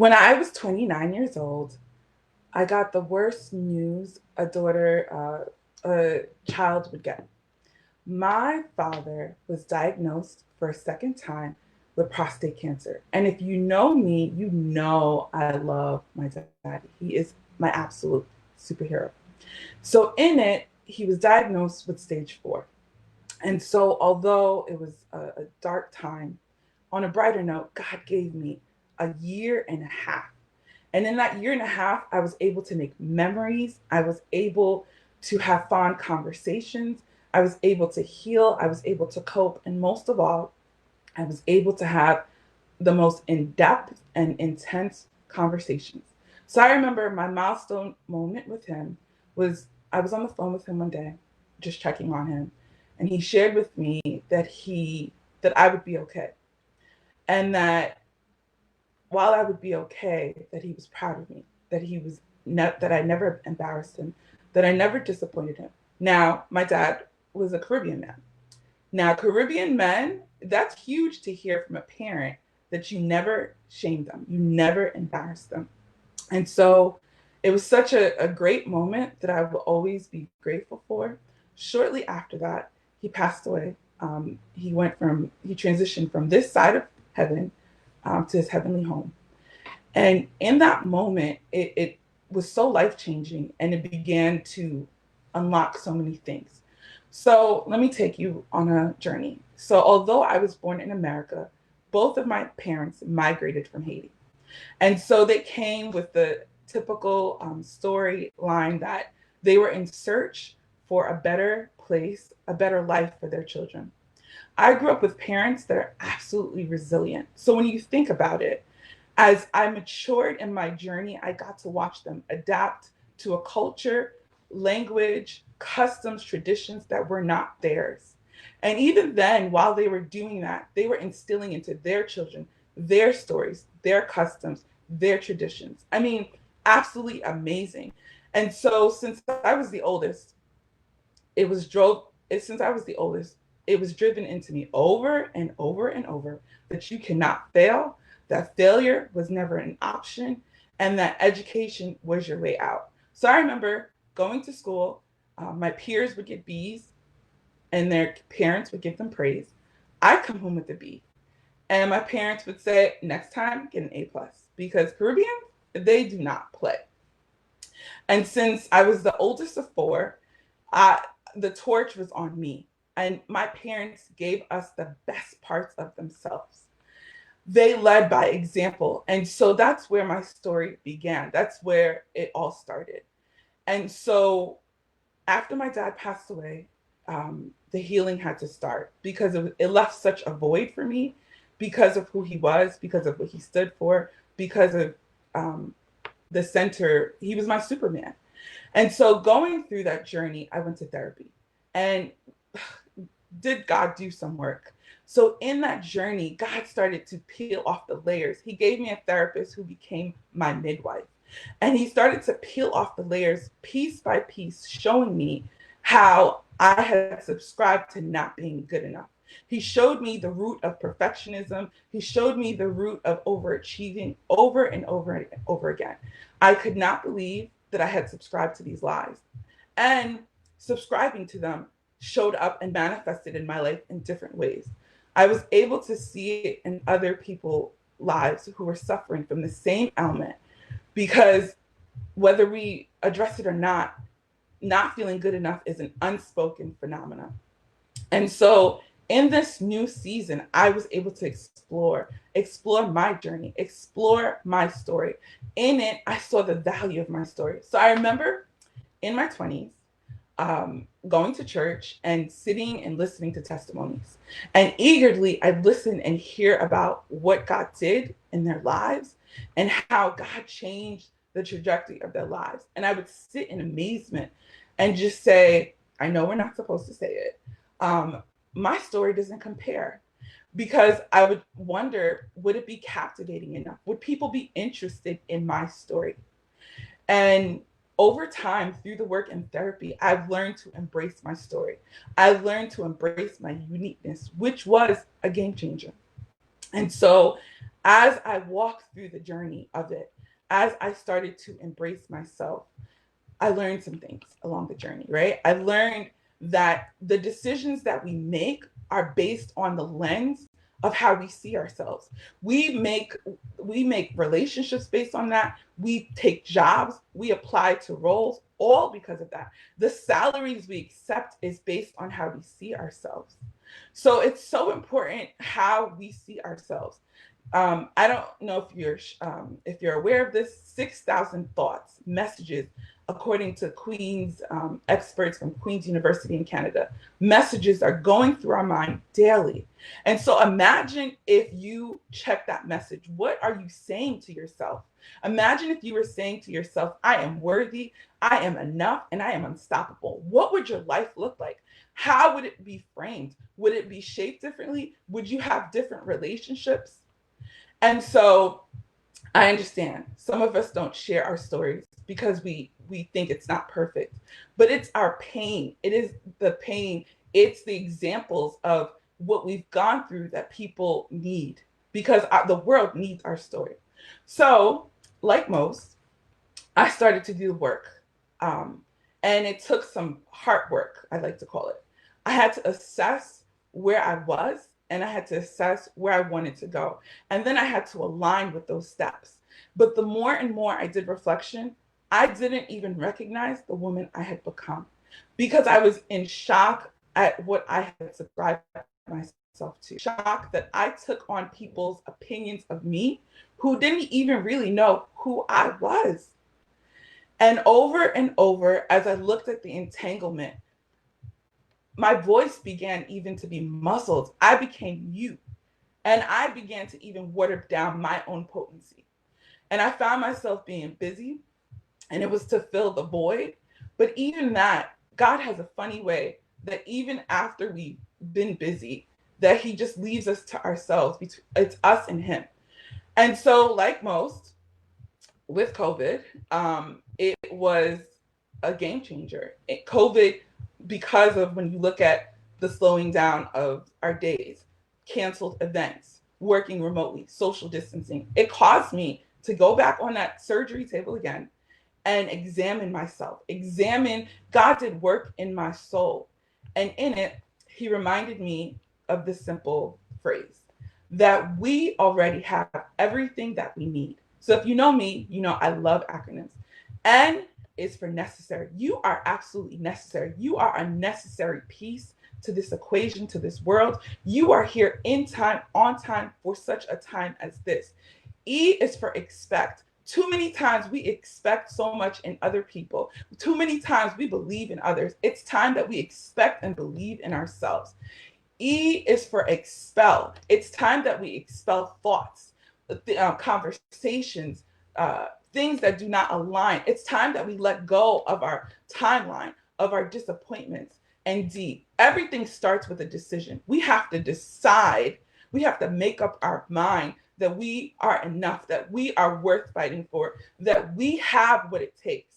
When I was 29 years old, I got the worst news a child would get. My father was diagnosed for a second time with prostate cancer. And if you know me, you know I love my daddy. He is my absolute superhero. So in it, he was diagnosed with stage 4. And so although it was a dark time, on a brighter note, God gave me a year and a half. And in that year and a half, I was able to make memories. I was able to have fond conversations. I was able to heal. I was able to cope. And most of all, I was able to have the most in depth and intense conversations. So I remember my milestone moment with him was I was on the phone with him one day, just checking on him. And he shared with me that I would be okay. And that while I would be okay, that he was proud of me, that I never embarrassed him, that I never disappointed him. Now, my dad was a Caribbean man. Now, Caribbean men, that's huge to hear from a parent that you never shamed them, you never embarrassed them. And so it was such a great moment that I will always be grateful for. Shortly after that, he passed away. He transitioned from this side of heaven to his heavenly home. And in that moment, it was so life changing and it began to unlock so many things. So let me take you on a journey. So, although I was born in America, both of my parents migrated from Haiti. And so they came with the typical storyline that they were in search for a better place, a better life for their children. I grew up with parents that are absolutely resilient. So when you think about it, as I matured in my journey, I got to watch them adapt to a culture, language, customs, traditions that were not theirs. And even then, while they were doing that, they were instilling into their children their stories, their customs, their traditions. I mean, absolutely amazing. And so, since I was the oldest, it was driven into me over and over and over that you cannot fail, that failure was never an option, and that education was your way out. So I remember going to school, my peers would get B's, and their parents would give them praise. I'd come home with a B, and my parents would say, "Next time, get an A plus," because Caribbeans, they do not play. And since I was the oldest of four, I, the torch was on me. And my parents gave us the best parts of themselves. They led by example. And so that's where my story began. That's where it all started. And so after my dad passed away, the healing had to start because it left such a void for me because of who he was, because of what he stood for, because of um, the center. He was my Superman. And so going through that journey, I went to therapy. And did God do some work? So in that journey, God started to peel off the layers. He gave me a therapist who became my midwife. And he started to peel off the layers piece by piece, showing me how I had subscribed to not being good enough. He showed me the root of perfectionism. He showed me the root of overachieving over and over and over again. I could not believe that I had subscribed to these lies. And subscribing to them showed up and manifested in my life in different ways. I was able to see it in other people's lives who were suffering from the same ailment because whether we address it or not feeling good enough is an unspoken phenomenon. And so in this new season, I was able to explore my journey, explore my story. In it, I saw the value of my story. So I remember in my 20s, going to church and sitting and listening to testimonies. And eagerly, I'd listen and hear about what God did in their lives and how God changed the trajectory of their lives. And I would sit in amazement and just say, I know we're not supposed to say it. My story doesn't compare because I would wonder, would it be captivating enough? Would people be interested in my story? And over time, through the work in therapy, I've learned to embrace my story. I learned to embrace my uniqueness, which was a game changer. And so as I walked through the journey of it, as I started to embrace myself, I learned some things along the journey, right? I learned that the decisions that we make are based on the lens of how we see ourselves. We make we make relationships based on that. We take jobs, we apply to roles, all because of that. The salaries we accept is based on how we see ourselves. So it's so important how we see ourselves. I don't know if you're aware of this. 6,000 thoughts, messages, according to Queen's experts from Queen's University in Canada. Messages are going through our mind daily, and so imagine if you check that message. What are you saying to yourself? Imagine if you were saying to yourself, "I am worthy, I am enough, and I am unstoppable." What would your life look like? How would it be framed? Would it be shaped differently? Would you have different relationships? And so I understand some of us don't share our stories because we think it's not perfect, but it's our pain. It is the pain. It's the examples of what we've gone through that people need because the world needs our story. So, like most, I started to do the work. Um, and it took some hard work, I like to call it. I had to assess where I was and I had to assess where I wanted to go. And then I had to align with those steps. But the more and more I did reflection, I didn't even recognize the woman I had become because I was in shock at what I had subscribed myself to. Shock that I took on people's opinions of me who didn't even really know who I was. And over, as I looked at the entanglement, my voice began even to be muzzled. I became mute and I began to even water down my own potency. And I found myself being busy and it was to fill the void. But even that, God has a funny way that even after we've been busy, that He just leaves us to ourselves. It's us and Him. And so, like most, with COVID, it was a game changer. COVID, because of when you look at the slowing down of our days, canceled events, working remotely, social distancing, it caused me to go back on that surgery table again and examine myself, examine God did work in my soul. And in it, He reminded me of this simple phrase that we already have everything that we need. So if you know me, you know I love acronyms. N is for necessary. You are absolutely necessary. You are a necessary piece to this equation, to this world. You are here in time, on time, for such a time as this. E is for expect. Too many times we expect so much in other people. Too many times we believe in others. It's time that we expect and believe in ourselves. E is for expel. It's time that we expel thoughts, conversations, things that do not align. It's time that we let go of our timeline, of our disappointments. And D, everything starts with a decision. We have to decide, we have to make up our mind that we are enough, that we are worth fighting for, that we have what it takes.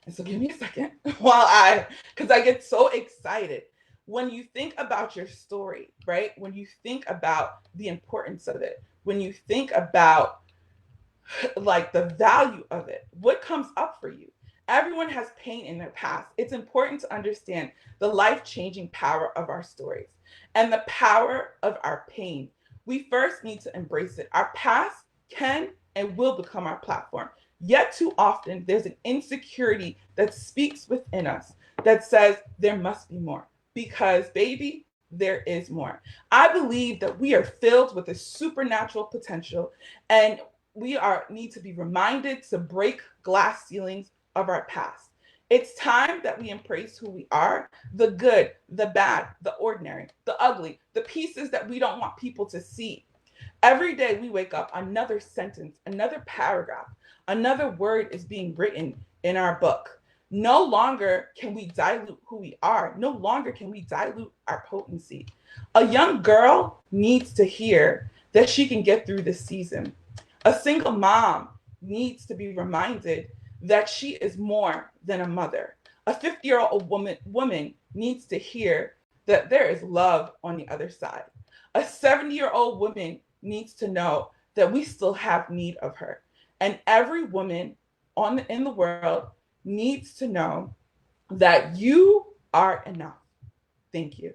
And so give me a second because I get so excited. When you think about your story, right? When you think about the importance of it, when you think about like the value of it, what comes up for you? Everyone has pain in their past. It's important to understand the life-changing power of our stories and the power of our pain. We first need to embrace it. Our past can and will become our platform. Yet too often, there's an insecurity that speaks within us that says there must be more. Because, baby, there is more. I believe that we are filled with a supernatural potential, and we need to be reminded to break glass ceilings of our past. It's time that we embrace who we are, the good, the bad, the ordinary, the ugly, the pieces that we don't want people to see. Every day we wake up, another sentence, another paragraph, another word is being written in our book. No longer can we dilute who we are. No longer can we dilute our potency. A young girl needs to hear that she can get through this season. A single mom needs to be reminded that she is more than a mother. A 50-year-old woman needs to hear that there is love on the other side. A 70-year-old woman needs to know that we still have need of her. And every woman in the world needs to know that you are enough. Thank you.